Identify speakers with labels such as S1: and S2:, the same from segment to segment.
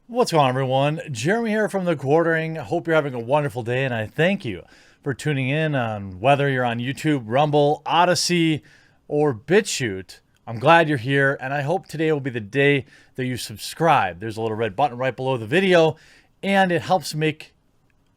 S1: What's going on, everyone? Jeremy here from The Quartering. Hope you're having a wonderful day, and I thank you for tuning in on whether you're on YouTube, Rumble, Odyssey, or BitChute. I'm glad you're here, and I hope today will be the day that you subscribe. There's a little red button right below the video, and it helps make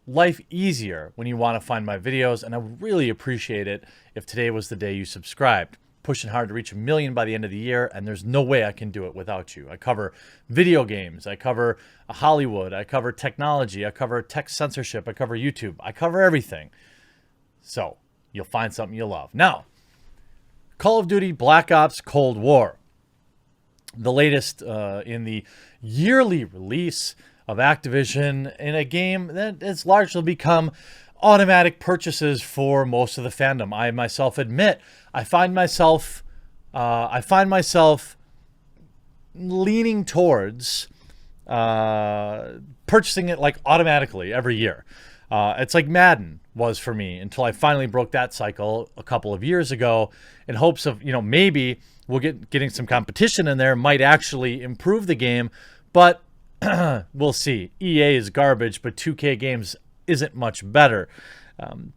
S1: life easier when you want to find my videos, and I really appreciate it if today was the day you subscribed. Pushing hard to reach 1 million by the end of the year, and there's no way I can do it without you. I cover video games, I cover Hollywood, I cover technology, I cover tech censorship, I cover YouTube, I cover everything. So you'll find something you love. Now, Call of Duty Black Ops Cold War, the latest in the yearly release of Activision in a game that has largely become automatic purchases for most of the fandom. I myself admit I find myself leaning towards purchasing it like automatically every year. It's like Madden was for me until I finally broke that cycle a couple of years ago in hopes of, maybe we'll getting some competition in there might actually improve the game, but we'll see. EA is garbage, but 2K games isn't much better.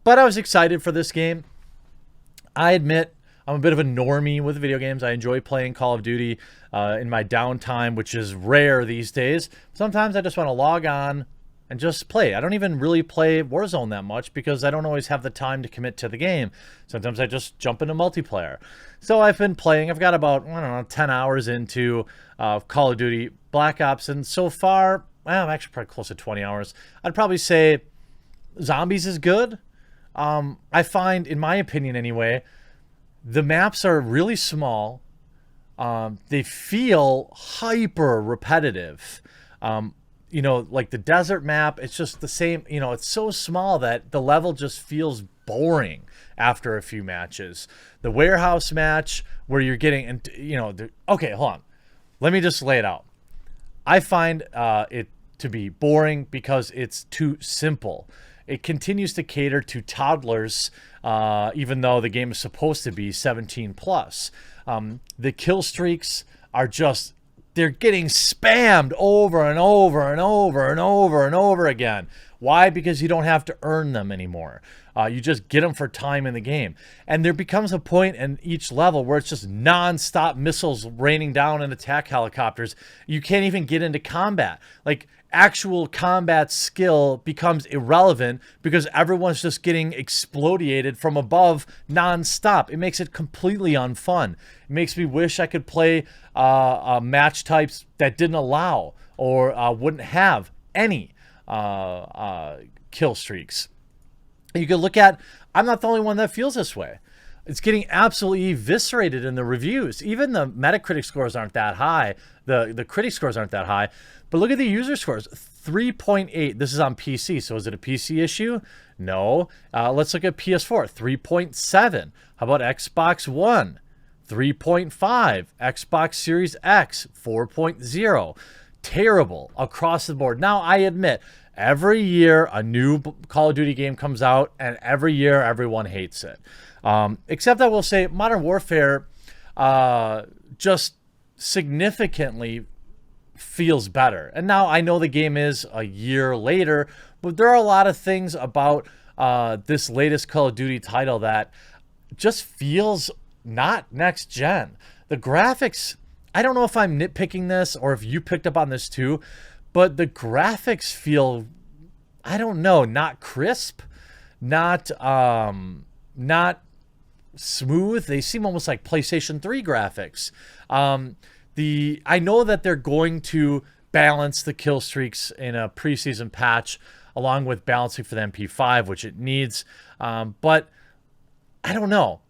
S1: But I was excited for this game. I admit I'm a bit of a normie with video games. I enjoy playing Call of Duty in my downtime, which is rare these days. Sometimes I just want to log on and just play. I don't even really play Warzone that much because I don't always have the time to commit to the game. Sometimes I just jump into multiplayer. So I've been playing. I've got about, 10 hours into Call of Duty Black Ops, and so far, I'm actually probably close to 20 hours. I'd probably say Zombies is good. I find, in my opinion anyway, the maps are really small. They feel hyper repetitive. Like the desert map, it's just the same. It's so small that the level just feels boring after a few matches. The warehouse match where you're getting, okay, hold on. Let me just lay it out. I find it to be boring because it's too simple. It continues to cater to toddlers, even though the game is supposed to be 17 plus. The kill streaks are just, they're getting spammed over and over and over and over and over again. Why? Because you don't have to earn them anymore. You just get them for time in the game. And there becomes a point in each level where it's just non-stop missiles raining down and attack helicopters. You can't even get into combat. Like, actual combat skill becomes irrelevant because everyone's just getting explodiated from above non-stop. It makes it completely unfun. It makes me wish I could play match types that didn't allow or wouldn't have any kill streaks. You could look at, I'm not the only one that feels this way. It's getting absolutely eviscerated in the reviews. Even the Metacritic scores aren't that high. The critic scores aren't that high. But look at the user scores. 3.8. This is on PC. So is it a PC issue? No. Let's look at PS4. 3.7. How about Xbox One? 3.5. Xbox Series X. 4.0. Terrible across the board. Now, I admit, every year a new Call of Duty game comes out, and every year everyone hates it. Except I will say Modern Warfare just significantly feels better. And now I know the game is a year later, but there are a lot of things about this latest Call of Duty title that just feels not next gen. The graphics, I don't know if I'm nitpicking this or if you picked up on this too, but the graphics feel, I don't know, not crisp, not smooth. They seem almost like PlayStation 3 graphics. I know that they're going to balance the kill streaks in a preseason patch along with balancing for the MP5, which it needs. But I don't know.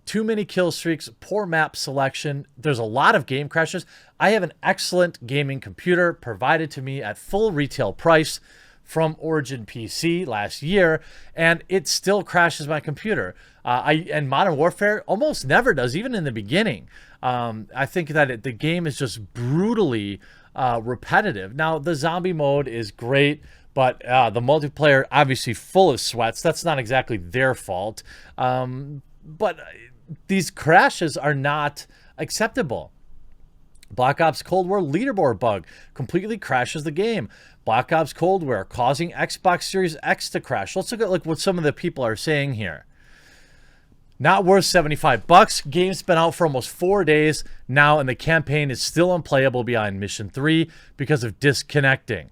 S1: Too many kill streaks, poor map selection. There's a lot of game crashes. I have an excellent gaming computer provided to me at full retail price from Origin PC last year, and it still crashes my computer. And Modern Warfare almost never does, even in the beginning. I think that the game is just brutally repetitive. Now, the zombie mode is great, but the multiplayer, obviously full of sweats. That's not exactly their fault. But these crashes are not acceptable. Black Ops Cold War leaderboard bug completely crashes the game. Black Ops Cold War causing Xbox Series X to crash. Let's look at what some of the people are saying here. Not worth $75. Game's been out for almost 4 days now, and the campaign is still unplayable beyond Mission 3 because of disconnecting.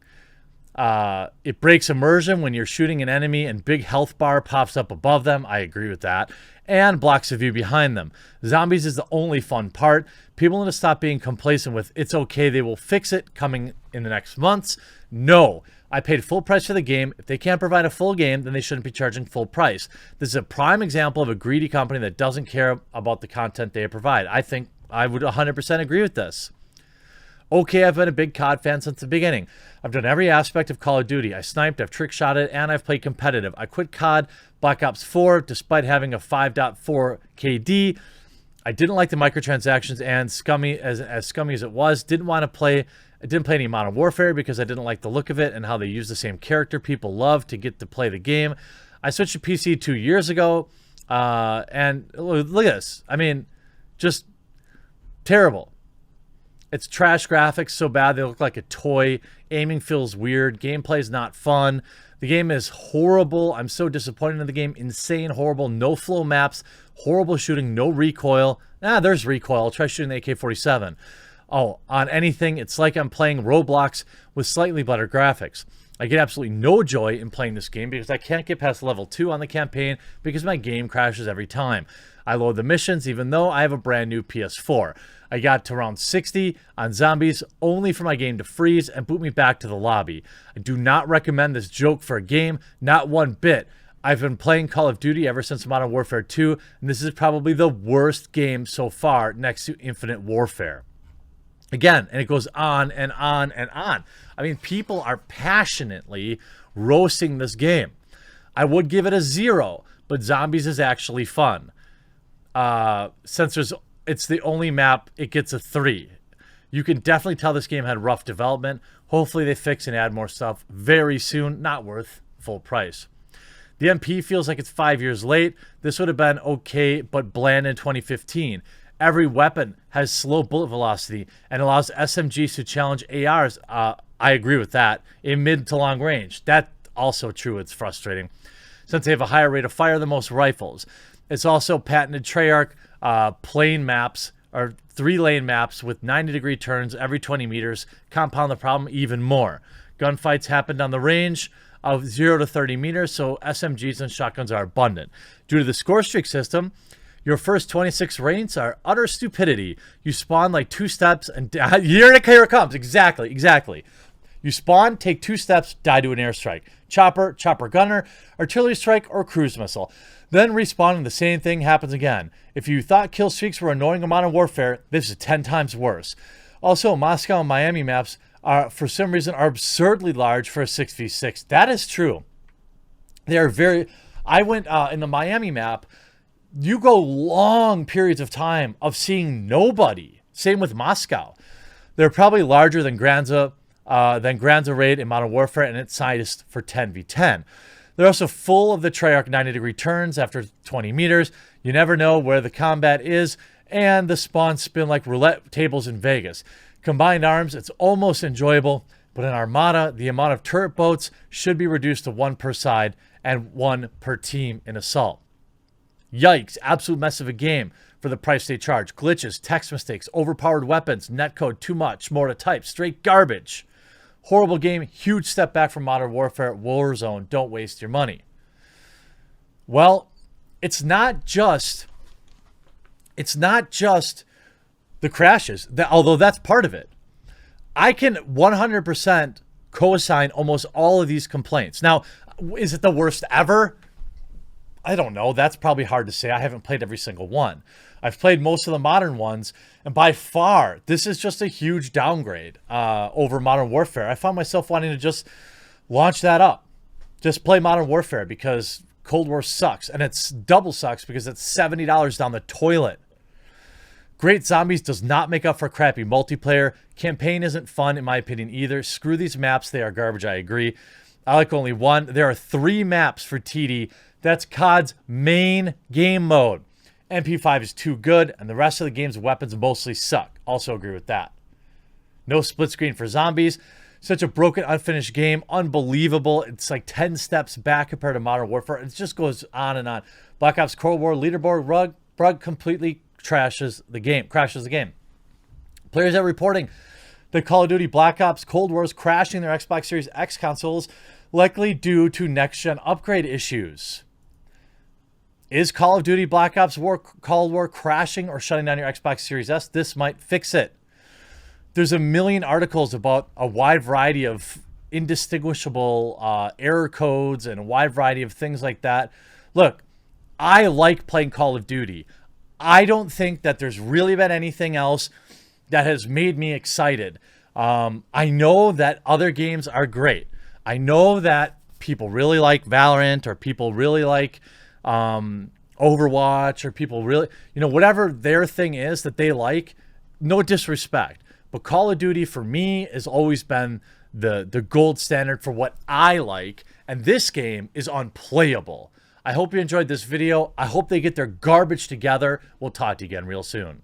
S1: It breaks immersion when you're shooting an enemy and big health bar pops up above them. I agree with that. And blocks the view behind them. Zombies is the only fun part. People need to stop being complacent with it's okay, they will fix it coming in the next months. No. I paid full price for the game. If they can't provide a full game, then they shouldn't be charging full price. This is a prime example of a greedy company that doesn't care about the content they provide. I think I would 100% agree with this. Okay, I've been a big COD fan since the beginning. I've done every aspect of Call of Duty. I sniped, I've trick shotted, and I've played competitive. I quit COD Black Ops 4 despite having a 5.4 KD. I didn't like the microtransactions, and scummy as scummy as it was, didn't play any Modern Warfare because I didn't like the look of it and how they use the same character people love to get to play the game. I switched to PC 2 years ago, and look at this. I mean, just terrible. It's trash graphics, so bad they look like a toy. Aiming feels weird. Gameplay is not fun. The game is horrible. I'm so disappointed in the game. Insane, horrible. No flow maps. Horrible shooting. No recoil. There's recoil. Try shooting the AK-47. Oh, on anything, it's like I'm playing Roblox with slightly better graphics. I get absolutely no joy in playing this game because I can't get past level 2 on the campaign because my game crashes every time. I load the missions even though I have a brand new PS4. I got to round 60 on zombies only for my game to freeze and boot me back to the lobby. I do not recommend this joke for a game, not one bit. I've been playing Call of Duty ever since Modern Warfare 2, and this is probably the worst game so far next to Infinite Warfare. Again, and it goes on and on and on. I mean, people are passionately roasting this game. I would give it a 0, but zombies is actually fun. Since it's the only map, it gets a 3. You can definitely tell this game had rough development. Hopefully they fix and add more stuff very soon. Not worth full price. The MP feels like it's 5 years late. This would have been okay, but bland in 2015. Every weapon has slow bullet velocity and allows SMGs to challenge ARs. I agree with that. In mid to long range. That's also true. It's frustrating. Since they have a higher rate of fire than most rifles. It's also patented Treyarch plane maps, or 3-lane maps with 90-degree turns every 20 meters. Compound the problem even more. Gunfights happened on the range of 0 to 30 meters, so SMGs and shotguns are abundant. Due to the score streak system, your first 26 raids are utter stupidity. You spawn like 2 steps and here it comes. Exactly. You spawn, take 2 steps, die to an airstrike. Chopper gunner, artillery strike, or cruise missile. Then respawn and the same thing happens again. If you thought kill streaks were annoying in Modern Warfare, this is 10 times worse. Also, Moscow and Miami maps are, for some reason, are absurdly large for a 6v6. That is true. They are very... I went in the Miami map... You go long periods of time of seeing nobody. Same with Moscow. They're probably larger than Granza raid in Modern Warfare, and it's sized for 10v10. They're also full of the Treyarch 90-degree turns after 20 meters. You never know where the combat is, and the spawns spin like roulette tables in Vegas. Combined arms, it's almost enjoyable, but in Armada, the amount of turret boats should be reduced to 1 per side and 1 per team in Assault. Yikes, absolute mess of a game for the price they charge. Glitches, text mistakes, overpowered weapons, netcode too much, more to type, straight garbage. Horrible game, huge step back from Modern Warfare, Warzone, don't waste your money. Well, it's not just the crashes, although that's part of it. I can 100% co-assign almost all of these complaints. Now, is it the worst ever? I don't know. That's probably hard to say. I haven't played every single one. I've played most of the modern ones, and by far, this is just a huge downgrade over Modern Warfare. I found myself wanting to just launch that up. Just play Modern Warfare because Cold War sucks, and it's double sucks because it's $70 down the toilet. Great Zombies does not make up for crappy multiplayer. Campaign isn't fun, in my opinion, either. Screw these maps. They are garbage, I agree. I like only one. There are 3 maps for TD. That's COD's main game mode. MP5 is too good, and the rest of the game's weapons mostly suck. Also agree with that. No split screen for zombies. Such a broken, unfinished game. Unbelievable. It's like 10 steps back compared to Modern Warfare. It just goes on and on. Black Ops Cold War leaderboard rug completely crashes the game. Players are reporting that Call of Duty Black Ops Cold War is crashing their Xbox Series X consoles, likely due to next-gen upgrade issues. Is Call of Duty Black Ops Cold War crashing or shutting down your Xbox Series S? This might fix it. There's a million articles about a wide variety of indistinguishable error codes and a wide variety of things like that. Look, I like playing Call of Duty. I don't think that there's really been anything else that has made me excited. I know that other games are great. I know that people really like Valorant, or people really like Overwatch, or people really, whatever their thing is that they like, no disrespect. But Call of Duty for me has always been the gold standard for what I like. And this game is unplayable. I hope you enjoyed this video. I hope they get their garbage together. We'll talk to you again real soon.